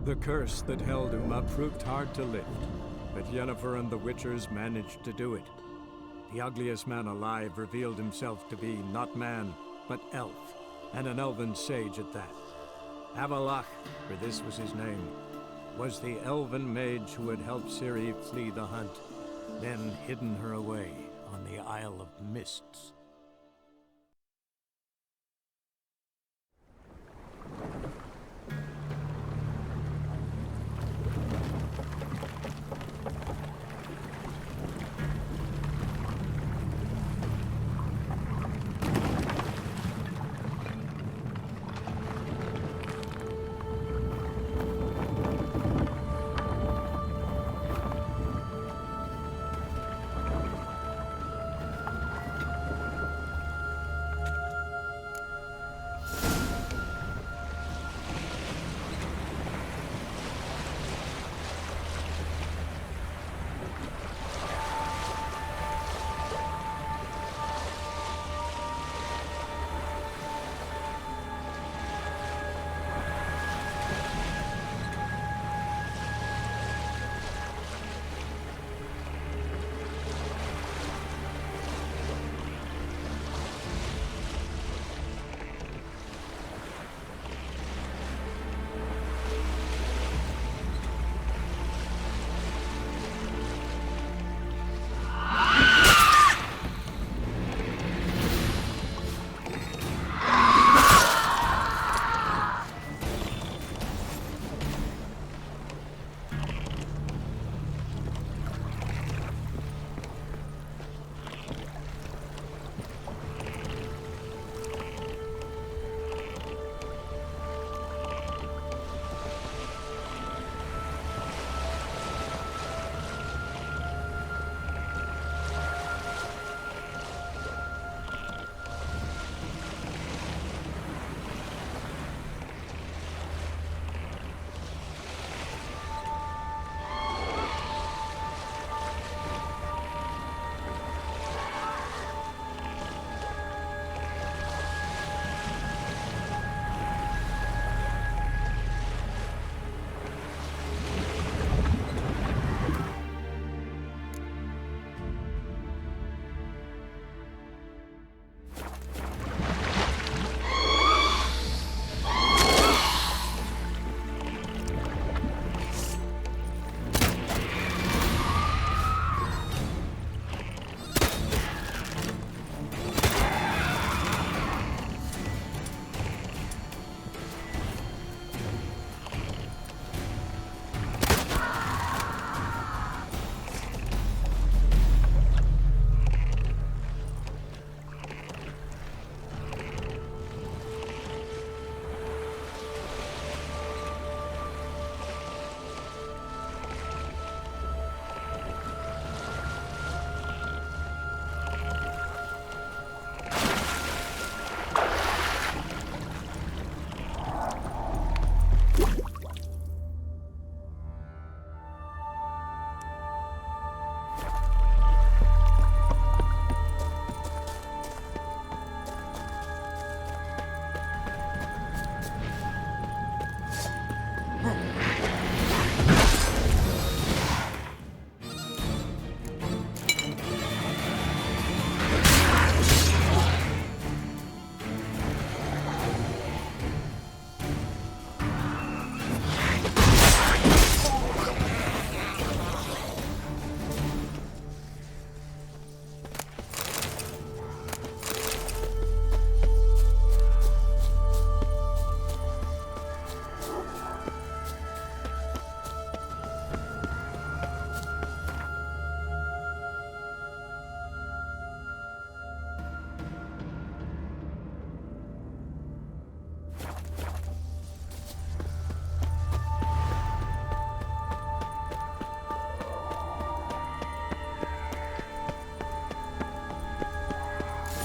The curse that held Uma proved hard to lift, but Yennefer and the Witchers managed to do it. The ugliest man alive revealed himself to be not man, but elf, and an elven sage at that. Avallac'h, for this was his name, was the elven mage who had helped Ciri flee the hunt, then hidden her away on the Isle of Mists.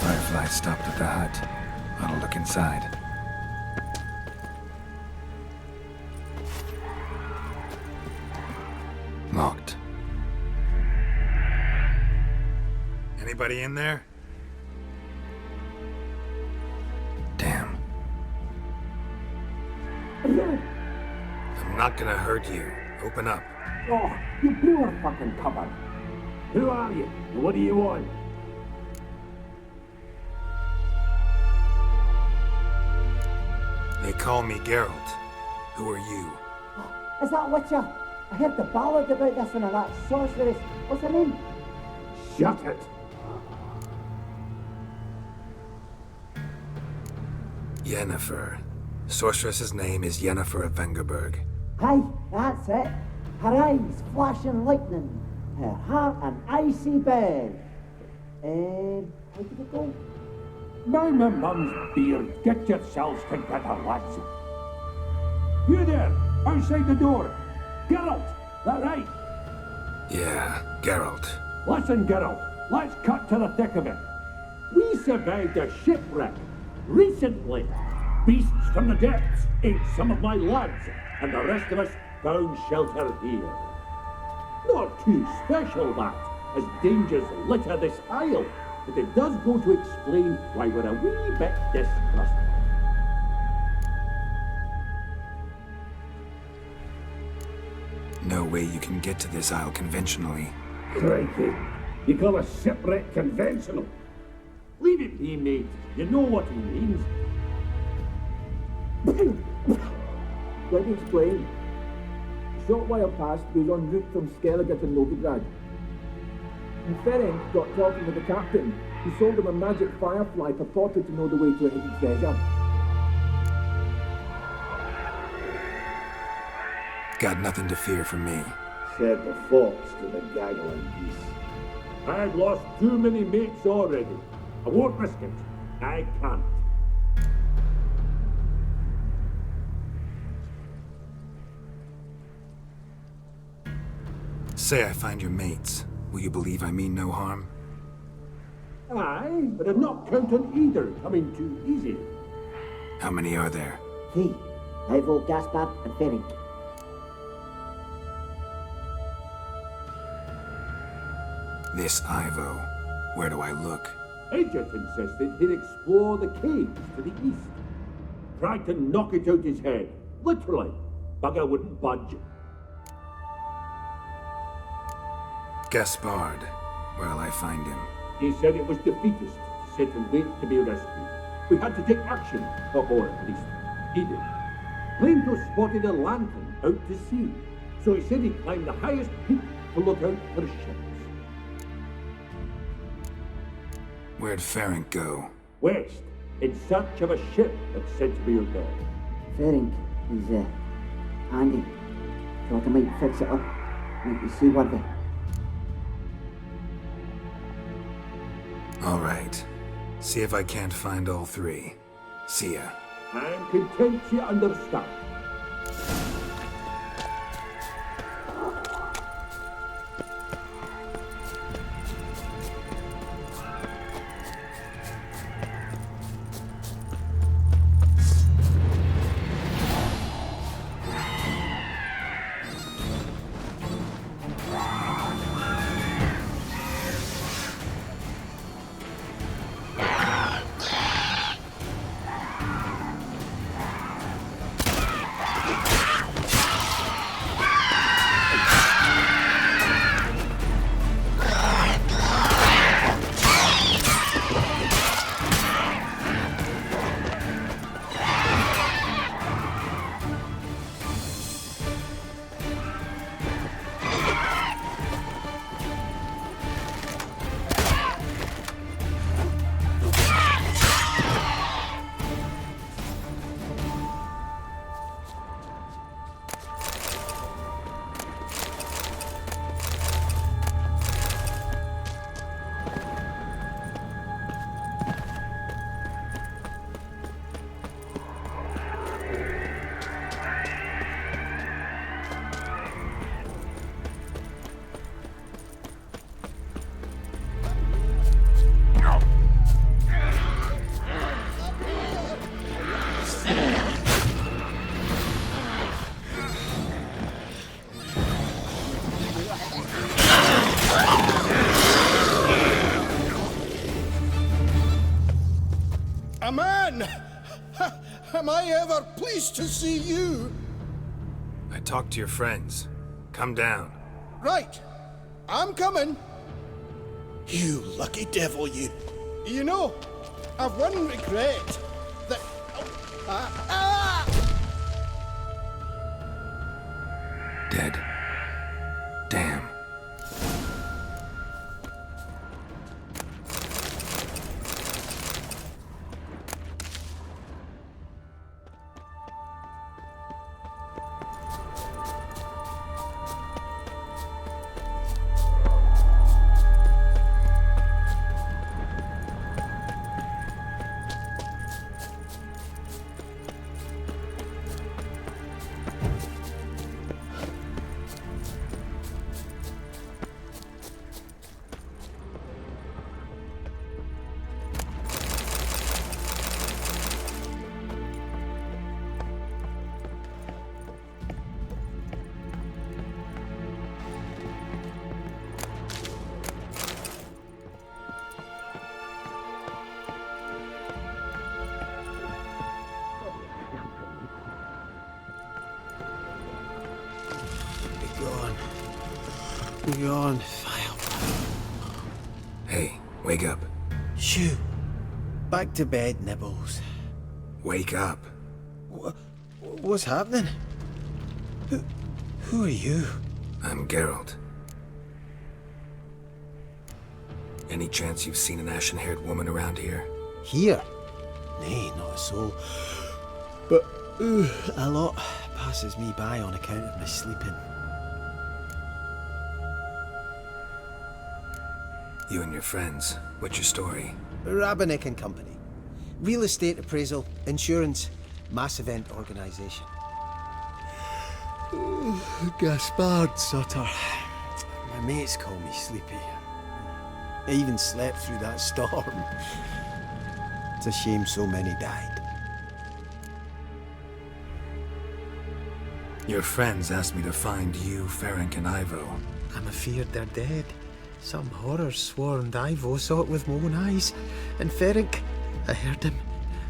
Firefly stopped at the hut. I'll look inside. Locked. Anybody in there? Damn. I'm not gonna hurt you. Open up. Oh, you blew our fucking cover. Who are you? And what do you want? They call me Geralt. Who are you? Is that Witcher? I heard the ballad about this and that sorceress. What's her name? Shut it. Yennefer. Sorceress's name is Yennefer of Vengerberg. Aye, that's it. Her eyes flashing lightning. Her heart an icy bed. How did it go? My mum's beard. Get yourselves together, lads. You there, outside the door. Geralt, that right? Yeah, Geralt. Listen, Geralt, let's cut to the thick of it. We survived a shipwreck recently. Beasts from the depths ate some of my lads, and the rest of us found shelter here. Not too special, that, as dangers litter this isle, but it does go to explain why we're a wee bit distrustful. No way you can get to this isle conventionally. Crikey, you call a shipwreck conventional? Leave it be, mate. You know what he means. Let me explain. A short while past, we was en route from Skellige to Novigrad. And Ferenc got talking with the captain, who sold him a magic firefly purported to know the way to a hidden treasure. Got nothing to fear from me. Said the fox to the gaggling geese. I've lost too many mates already. I won't risk it. I can't. Say I find your mates. Will you believe I mean no harm? Aye, but I'm not counting either coming too easy. How many are there? 3. Ivo, Gaspard, and Ferenc. This Ivo. Where do I look? Agent insisted he'd explore the caves to the east. Tried to knock it out his head. Literally. Bugger wouldn't budge. Gaspard. Where'll I find him? He said it was defeatist, sit and wait to be rescued. We had to take action, or at least he did. Claimed to have spotted a lantern out to sea, so he said he'd climb the highest peak to look out for ships. Where'd Ferenc go? West, in search of a ship that's said to be out there. Ferenc is handy. Thought I might fix it up. Make you seaworthy. All right. See if I can't find all 3. See ya. I'm content you understand. A man! Am I ever pleased to see you? I talked to your friends. Come down. Right. I'm coming. You lucky devil, you. You know, I've one regret. That... Dead. Damn. Be gone, vile. Hey, wake up. Shoo. Back to bed, Nibbles. Wake up. What's happening? Who are you? I'm Geralt. Any chance you've seen an ashen-haired woman around here? Here? Nay, not a soul. But a lot passes me by on account of my sleeping. You and your friends, what's your story? Rabenik and Company. Real estate appraisal, insurance, mass event organisation. Gaspard Sutter. My mates call me Sleepy. I even slept through that storm. It's a shame so many died. Your friends asked me to find you, Ferenc, and Ivo. I'm afeard they're dead. Some horror-sworn Ivo saw it with my own eyes. And Ferenc, I heard him.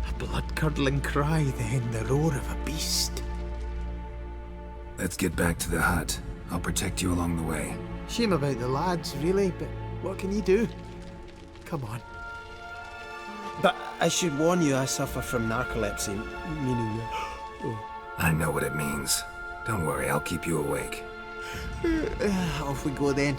A blood-curdling cry, then the roar of a beast. Let's get back to the hut. I'll protect you along the way. Shame about the lads, really, but what can you do? Come on. But I should warn you, I suffer from narcolepsy, meaning... I know what it means. Don't worry, I'll keep you awake. Off we go then.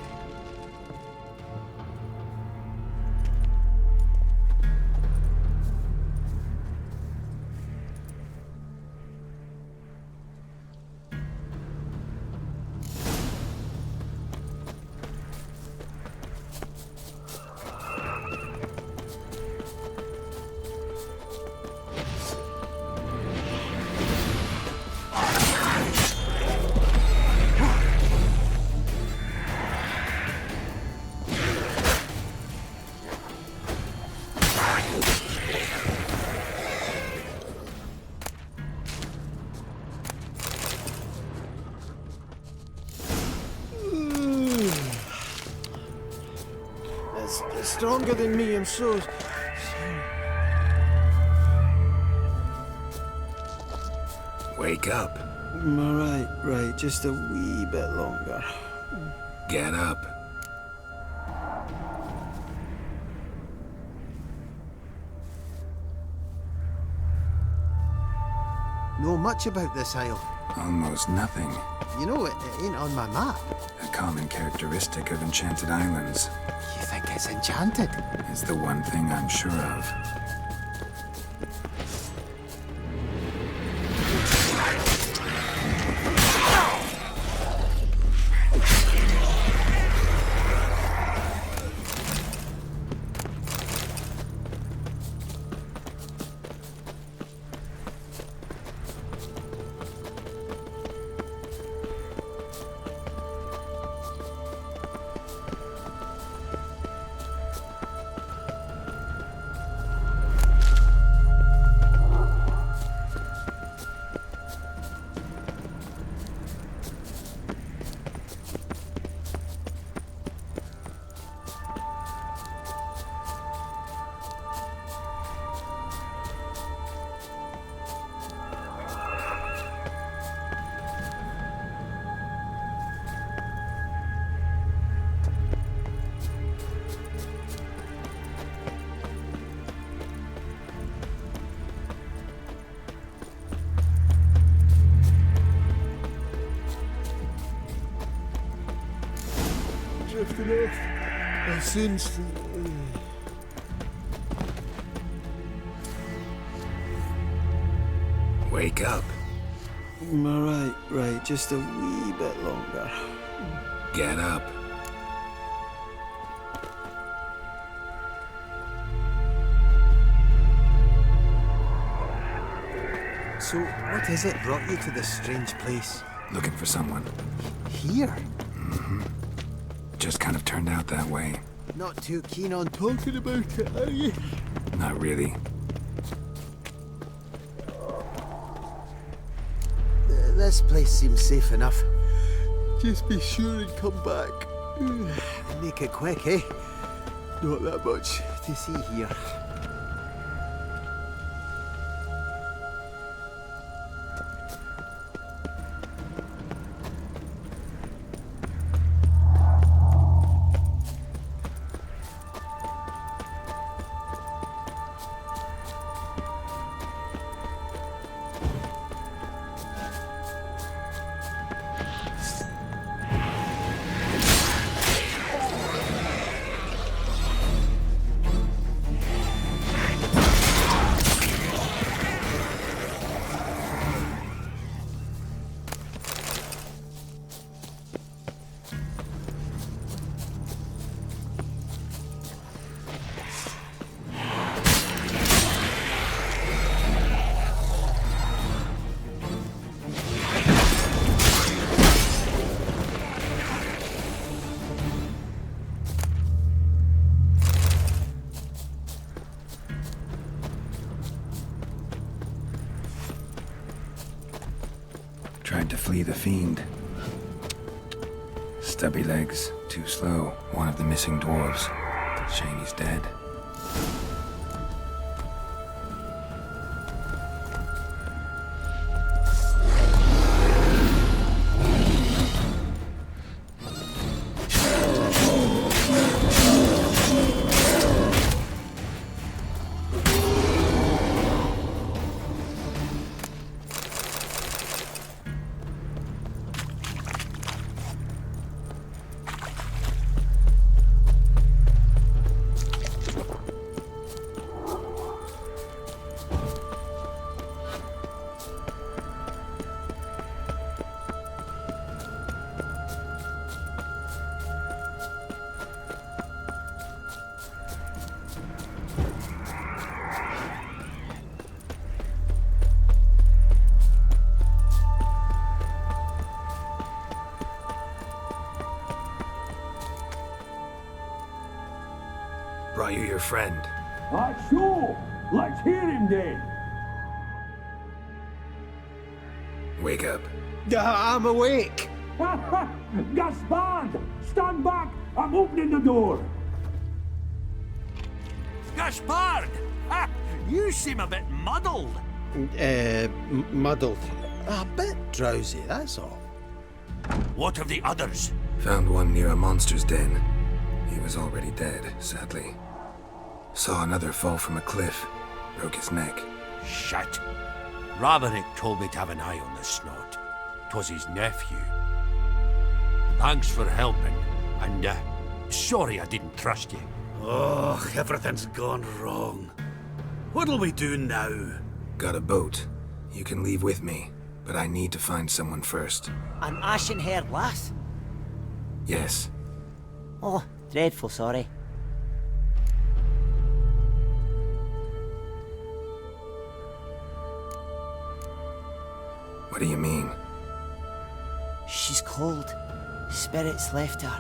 It's stronger than me, I'm so sorry. Wake up. Right, just a wee bit longer. Get up. Know much about this isle? Almost nothing. You know, it ain't on my map. A common characteristic of enchanted islands. You think it's enchanted? It's the one thing I'm sure of. enough. I'll soon sleep. Wake up. Right, just a wee bit longer. Get up. So, what is it brought you to this strange place? Looking for someone. Here? Just kind of turned out that way. Not too keen on talking about it, are you? Not really. This place seems safe enough. Just be sure and come back. Make it quick, eh? Not that much to see here. Tried to flee the fiend. Stubby legs, too slow. One of the missing dwarves. Shame he's dead. Brought you your friend. Sure. Let's hear him then. Wake up. I'm awake. Gaspard! Stand back! I'm opening the door! Gaspard! Ha! You seem a bit muddled. Muddled. A bit drowsy, that's all. What of the others? Found one near a monster's den. He was already dead, sadly. Saw another fall from a cliff. Broke his neck. Shit. Raverick told me to have an eye on the snot. 'Twas his nephew. Thanks for helping, and sorry I didn't trust you. Oh, everything's gone wrong. What'll we do now? Got a boat. You can leave with me, but I need to find someone first. An ashen-haired lass? Yes. Oh, dreadful sorry. What do you mean? She's cold. Spirits left her.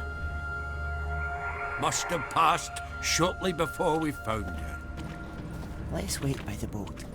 Must have passed shortly before we found her. Let's wait by the boat.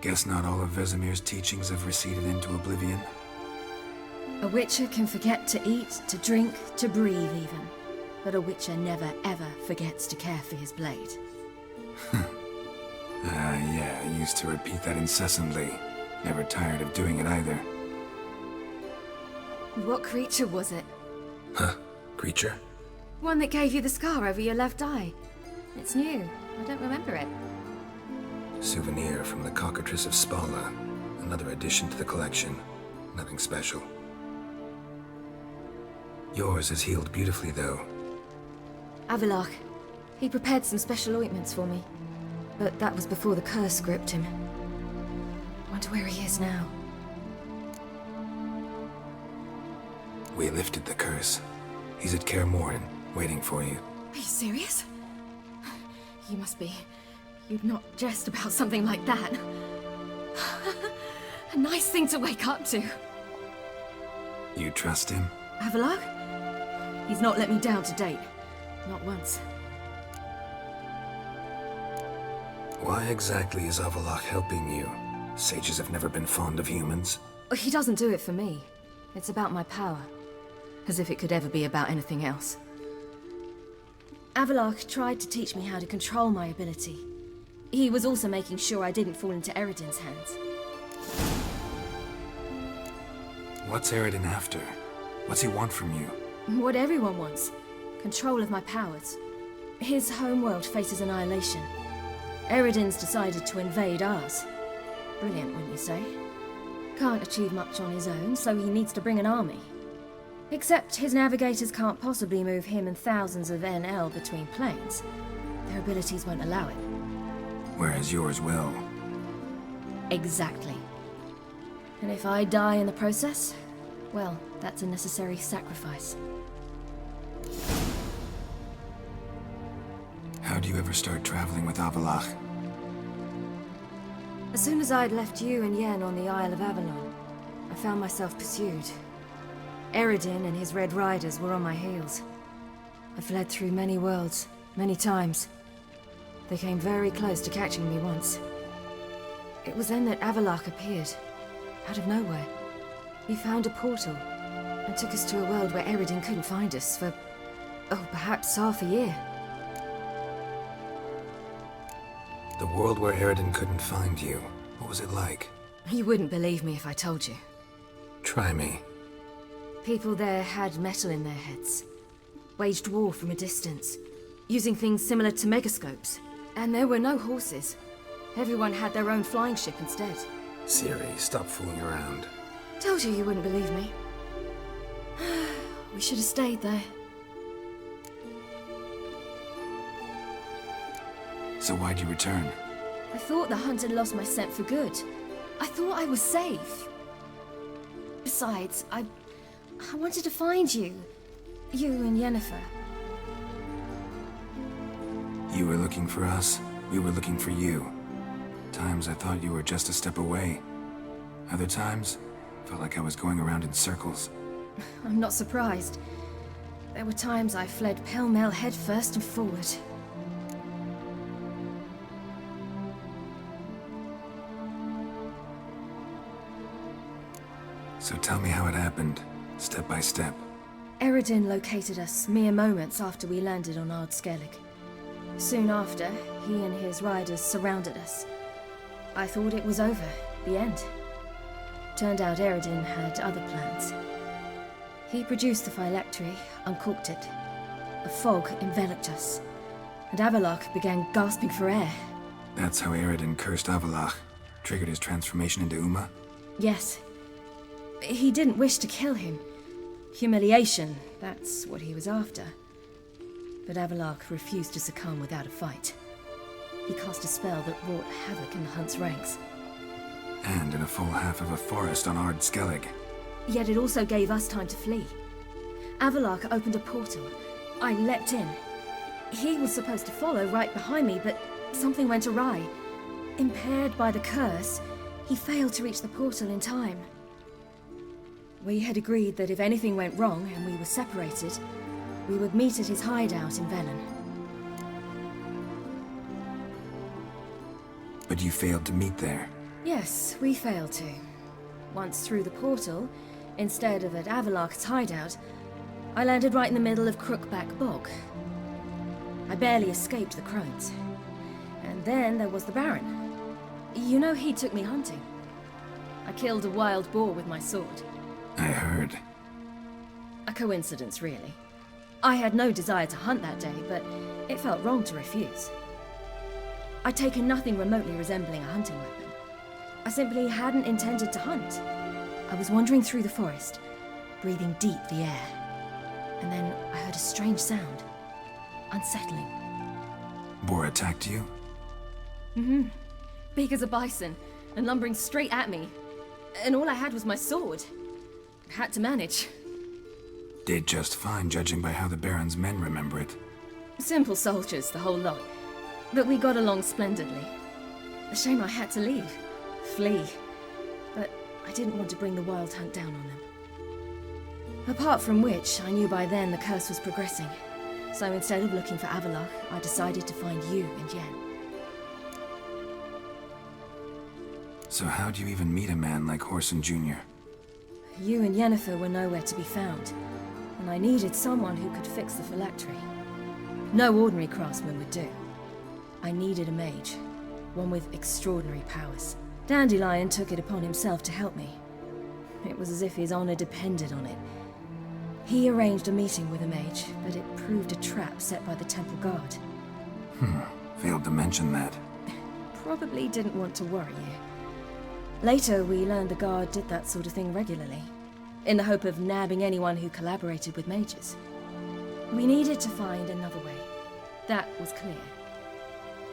Guess not all of Vesemir's teachings have receded into oblivion. A Witcher can forget to eat, to drink, to breathe even. But a Witcher never ever forgets to care for his blade. Yeah, I used to repeat that incessantly. Never tired of doing it either. What creature was it? Huh? Creature? One that gave you the scar over your left eye. It's new. I don't remember it. Souvenir from the Cockatrice of Spala. Another addition to the collection. Nothing special. Yours has healed beautifully, though. Avallac'h. He prepared some special ointments for me. But that was before the curse gripped him. Wonder where he is now. We lifted the curse. He's at Kaer Morhen, waiting for you. Are you serious? You must be. You'd not jest about something like that. A nice thing to wake up to. You trust him? Avallac'h? He's not let me down to date. Not once. Why exactly is Avallac'h helping you? Sages have never been fond of humans. He doesn't do it for me. It's about my power. As if it could ever be about anything else. Avallac'h tried to teach me how to control my ability. He was also making sure I didn't fall into Eredin's hands. What's Eredin after? What's he want from you? What everyone wants. Control of my powers. His homeworld faces annihilation. Eredin's decided to invade ours. Brilliant, wouldn't you say? Can't achieve much on his own, so he needs to bring an army. Except his navigators can't possibly move him and thousands of NL between planes. Their abilities won't allow it. Whereas yours will. Exactly. And if I die in the process, well, that's a necessary sacrifice. How do you ever start traveling with Avallac'h? As soon as I'd left you and Yen on the Isle of Avalon, I found myself pursued. Eredin and his Red Riders were on my heels. I fled through many worlds, many times. They came very close to catching me once. It was then that Avallac'h appeared, out of nowhere. He found a portal, and took us to a world where Eredin couldn't find us for, perhaps half a year. The world where Eredin couldn't find you. What was it like? You wouldn't believe me if I told you. Try me. People there had metal in their heads. Waged war from a distance, using things similar to megascopes. And there were no horses. Everyone had their own flying ship instead. Ciri, stop fooling around. Told you wouldn't believe me. We should have stayed there. So why'd you return? I thought the hunt had lost my scent for good. I thought I was safe. Besides, I wanted to find you. You and Yennefer. You were looking for us, we were looking for you. Times I thought you were just a step away. Other times, felt like I was going around in circles. I'm not surprised. There were times I fled pell-mell headfirst and forward. So tell me how it happened, step by step. Eredin located us mere moments after we landed on Ard Skellig. Soon after, he and his riders surrounded us. I thought it was over, the end. Turned out Eredin had other plans. He produced the phylactery, uncorked it. A fog enveloped us, and Avallac'h began gasping for air. That's how Eredin cursed Avallac'h, triggered his transformation into Uma? Yes. He didn't wish to kill him. Humiliation, that's what he was after. But Avallac'h refused to succumb without a fight. He cast a spell that wrought havoc in the Hunt's ranks. And in a full half of a forest on Ard Skellig. Yet it also gave us time to flee. Avallac'h opened a portal. I leapt in. He was supposed to follow right behind me, but something went awry. Impaired by the curse, he failed to reach the portal in time. We had agreed that if anything went wrong and we were separated, we would meet at his hideout in Velen. But you failed to meet there. Yes, we failed to. Once through the portal, instead of at Avalok's hideout, I landed right in the middle of Crookback Bog. I barely escaped the crones. And then there was the Baron. You know, he took me hunting. I killed a wild boar with my sword. I heard. A coincidence, really. I had no desire to hunt that day, but it felt wrong to refuse. I'd taken nothing remotely resembling a hunting weapon. I simply hadn't intended to hunt. I was wandering through the forest, breathing deep the air. And then I heard a strange sound. Unsettling. Boar attacked you? Mm-hmm. Big as a bison, and lumbering straight at me. And all I had was my sword. Had to manage. Did just fine, judging by how the Baron's men remember it. Simple soldiers, the whole lot. But we got along splendidly. A shame I had to leave. Flee. But I didn't want to bring the wild hunt down on them. Apart from which, I knew by then the curse was progressing. So instead of looking for Avalok, I decided to find you and Yen. So how'd you even meet a man like Whoreson Jr.? You and Yennefer were nowhere to be found, and I needed someone who could fix the phylactery. No ordinary craftsman would do. I needed a mage, one with extraordinary powers. Dandelion took it upon himself to help me. It was as if his honor depended on it. He arranged a meeting with a mage, but it proved a trap set by the Temple Guard. Failed to mention that. Probably didn't want to worry you. Later, we learned the Guard did that sort of thing regularly, in the hope of nabbing anyone who collaborated with mages. We needed to find another way. That was clear.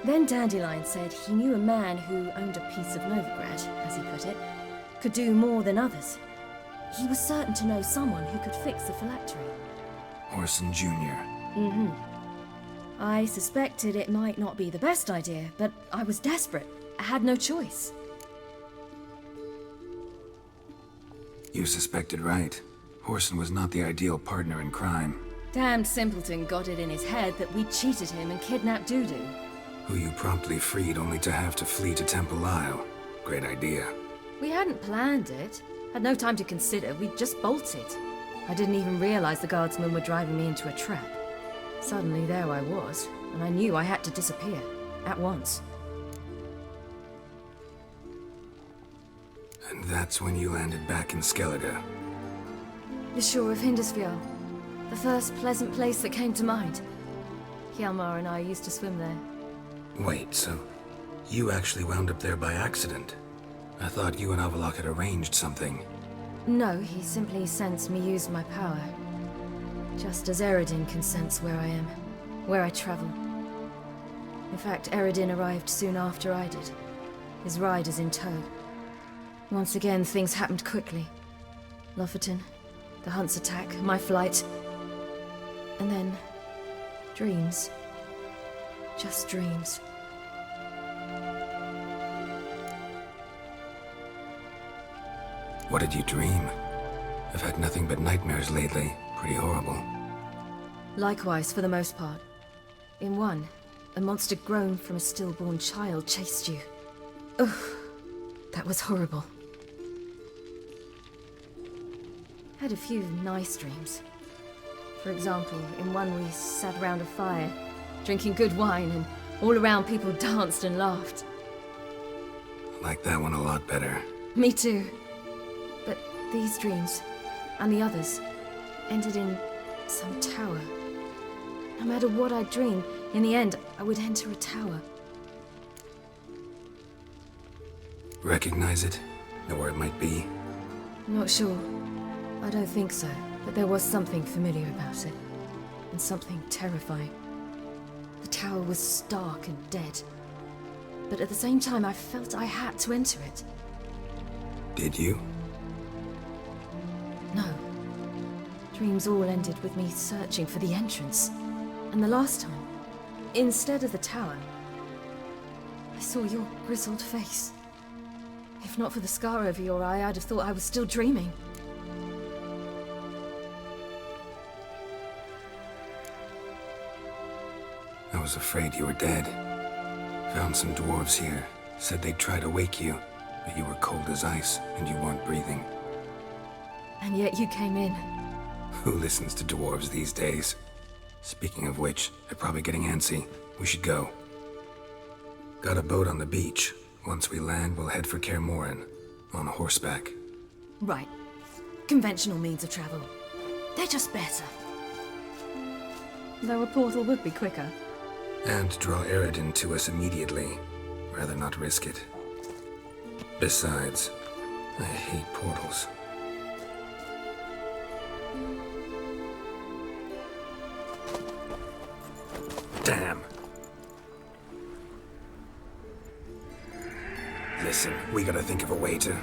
Then Dandelion said he knew a man who owned a piece of Novigrad, as he put it, could do more than others. He was certain to know someone who could fix the phylactery. Whoreson Jr. Mm-hmm. I suspected it might not be the best idea, but I was desperate. I had no choice. You suspected right. Whoreson was not the ideal partner in crime. Damned simpleton got it in his head that we cheated him and kidnapped Dudu. Who you promptly freed only to have to flee to Temple Isle. Great idea. We hadn't planned it. Had no time to consider, we just bolted. I didn't even realize the guardsmen were driving me into a trap. Suddenly there I was, and I knew I had to disappear. At once. And that's when you landed back in Skellige. The shore of Hindisfjall. The first pleasant place that came to mind. Hjalmar and I used to swim there. Wait, so you actually wound up there by accident? I thought you and Avalok had arranged something. No, he simply sensed me use my power. Just as Eredin can sense where I am, where I travel. In fact, Eredin arrived soon after I did, his riders in tow. Once again, things happened quickly. Lofoten, the hunt's attack, my flight. And then, dreams. Just dreams. What did you dream? I've had nothing but nightmares lately. Pretty horrible. Likewise, for the most part. In one, a monster grown from a stillborn child chased you. Ugh, that was horrible. Had a few nice dreams. For example, in one we sat around a fire, drinking good wine, and all around people danced and laughed. Like that one a lot better. Me too. But these dreams, and the others, ended in some tower. No matter what I dreamed, in the end, I would enter a tower. Recognize it? Know where it might be? Not sure. I don't think so, but there was something familiar about it. And something terrifying. The tower was stark and dead. But at the same time, I felt I had to enter it. Did you? No. Dreams all ended with me searching for the entrance. And the last time, instead of the tower, I saw your grizzled face. If not for the scar over your eye, I'd have thought I was still dreaming. I was afraid you were dead. Found some dwarves here. Said they'd try to wake you. but you were cold as ice, and you weren't breathing. And yet you came in. Who listens to dwarves these days? Speaking of which, they're probably getting antsy. We should go. Got a boat on the beach. Once we land, we'll head for Kaer Morhen. On horseback. Right. Conventional means of travel. They're just better. Though a portal would be quicker. And draw Eredin to us immediately. Rather not risk it. Besides, I hate portals. Damn. Listen, we gotta think of a way to...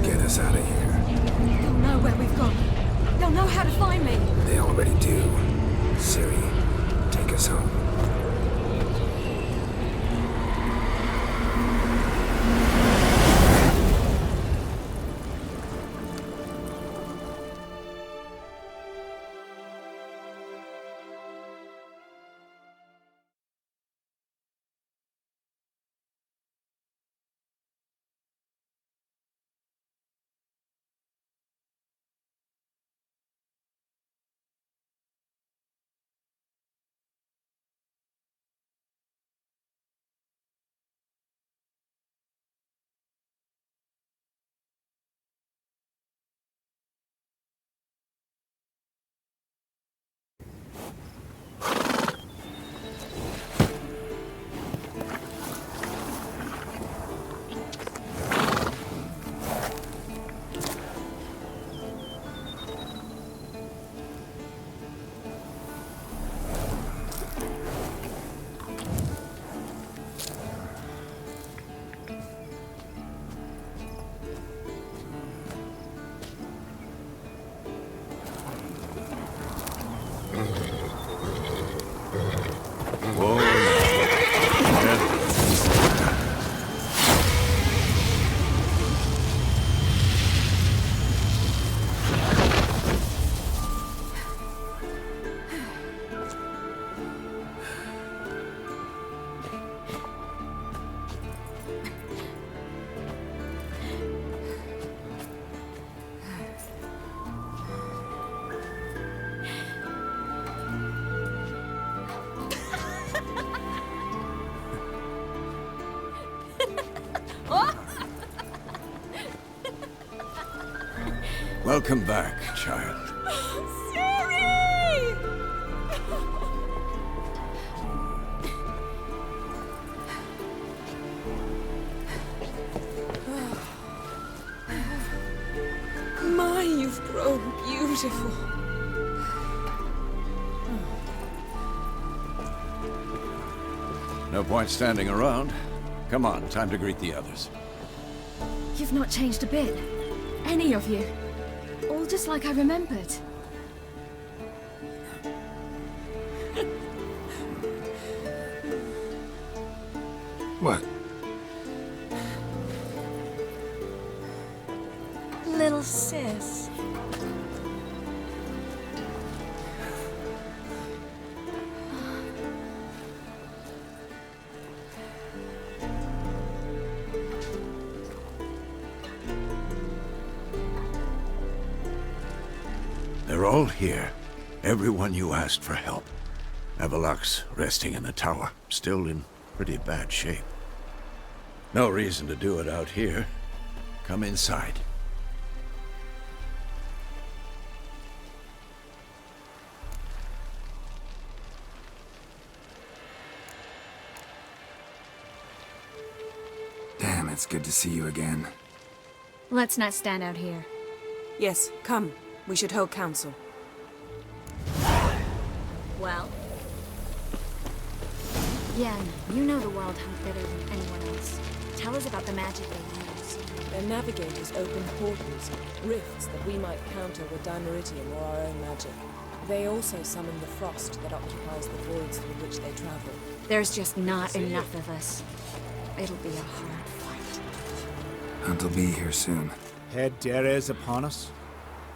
get us out of here. They'll know where we've gone. They'll know how to find me. They already do. Ciri, take us home. Welcome back, child. Ciri! My, you've grown beautiful. No point standing around. Come on, time to greet the others. You've not changed a bit. Any of you. All just like I remembered. What? Little sis. They're all here. Everyone you asked for help. Avallac'h's resting in the tower, still in pretty bad shape. No reason to do it out here. Come inside. Damn, it's good to see you again. Let's not stand out here. Yes, come. We should hold council. Well? Yen, you know the Wildhunt better than anyone else. Tell us about the magic they use. Their navigators open portals, rifts that we might counter with Dimeritium or our own magic. They also summon the frost that occupies the voids through which they travel. There's just not enough of us. It'll be a hard fight. Hunt will be here soon. Head Dere is upon us.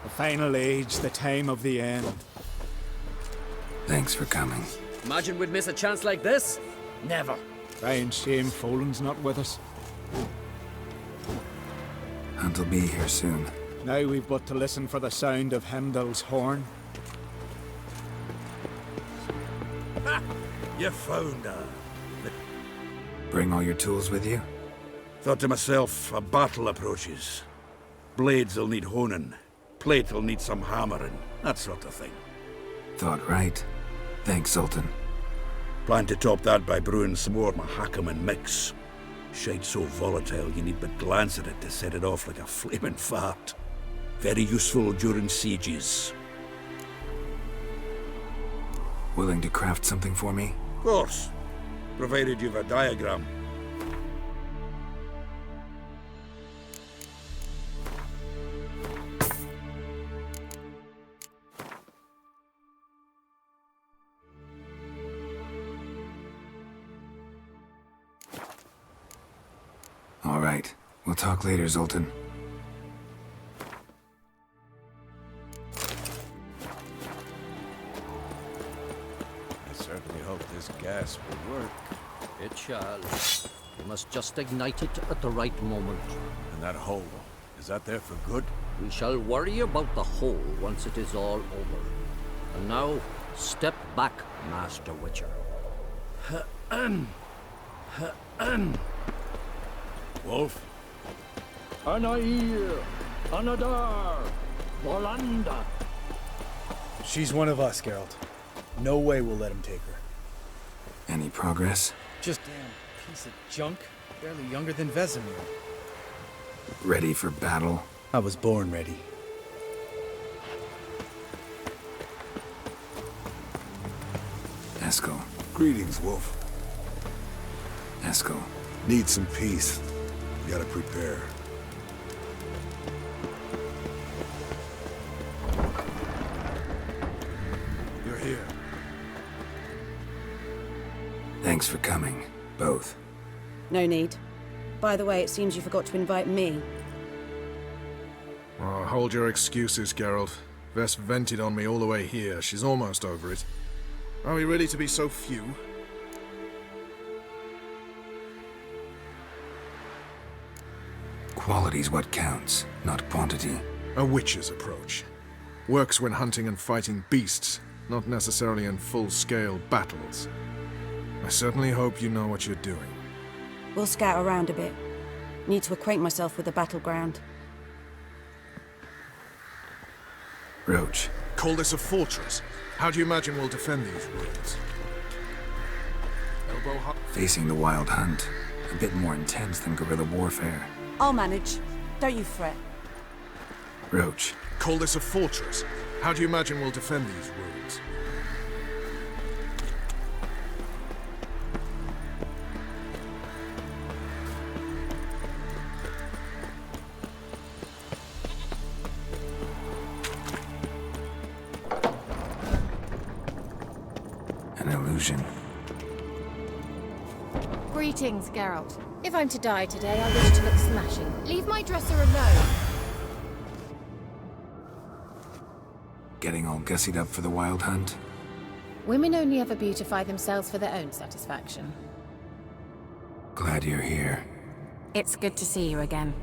The final age, the time of the end. Thanks for coming. Imagine we'd miss a chance like this? Never. Crying shame Folan's not with us. Hunt will be here soon. Now we've but to listen for the sound of Heimdall's horn. Ha! You found her. Bring all your tools with you? Thought to myself, a battle approaches. Blades will need honing. Plate will need some hammering. That sort of thing. Thought right. Thanks, Sultan. Plan to top that by brewing some more Mahakaman mix. Shite so volatile you need but glance at it to set it off like a flaming fart. Very useful during sieges. Willing to craft something for me? Of course. Provided you've a diagram. All right. We'll talk later, Zoltan. I certainly hope this gas will work. It shall. We must just ignite it at the right moment. And that hole, is that there for good? We shall worry about the hole once it is all over. And now, step back, Master Witcher. Wolf? Anair, Anadar, Volanda. She's one of us, Geralt. No way we'll let him take her. Any progress? Just damn piece of junk. Barely younger than Vesemir. Ready for battle? I was born ready. Eskel. Greetings, Wolf. Eskel. Need some peace. You gotta prepare. You're here. Thanks for coming, both. No need. By the way, it seems you forgot to invite me. Oh, hold your excuses, Geralt. Vess vented on me all the way here. She's almost over it. Are we ready to be so few? Quality's what counts, not quantity. A witcher's approach. Works when hunting and fighting beasts, not necessarily in full-scale battles. I certainly hope you know what you're doing. We'll scout around a bit. Need to acquaint myself with the battleground. Roach. Call this a fortress? How do you imagine we'll defend these ruins? Elbow high. Facing the Wild Hunt. A bit more intense than guerrilla warfare. I'll manage. Don't you fret. Roach. Call this a fortress? How do you imagine we'll defend these ruins? An illusion. Greetings, Geralt. If I'm to die today, I wish to look smashing. Leave my dresser alone. Getting all gussied up for the Wild Hunt? Women only ever beautify themselves for their own satisfaction. Glad you're here. It's good to see you again.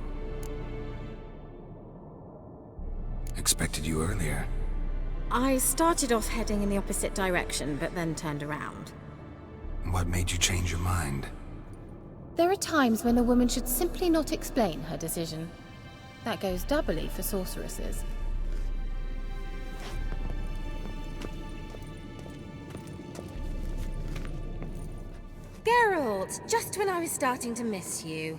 Expected you earlier. I started off heading in the opposite direction, but then turned around. What made you change your mind? There are times when a woman should simply not explain her decision. That goes doubly for sorceresses. Geralt, just when I was starting to miss you.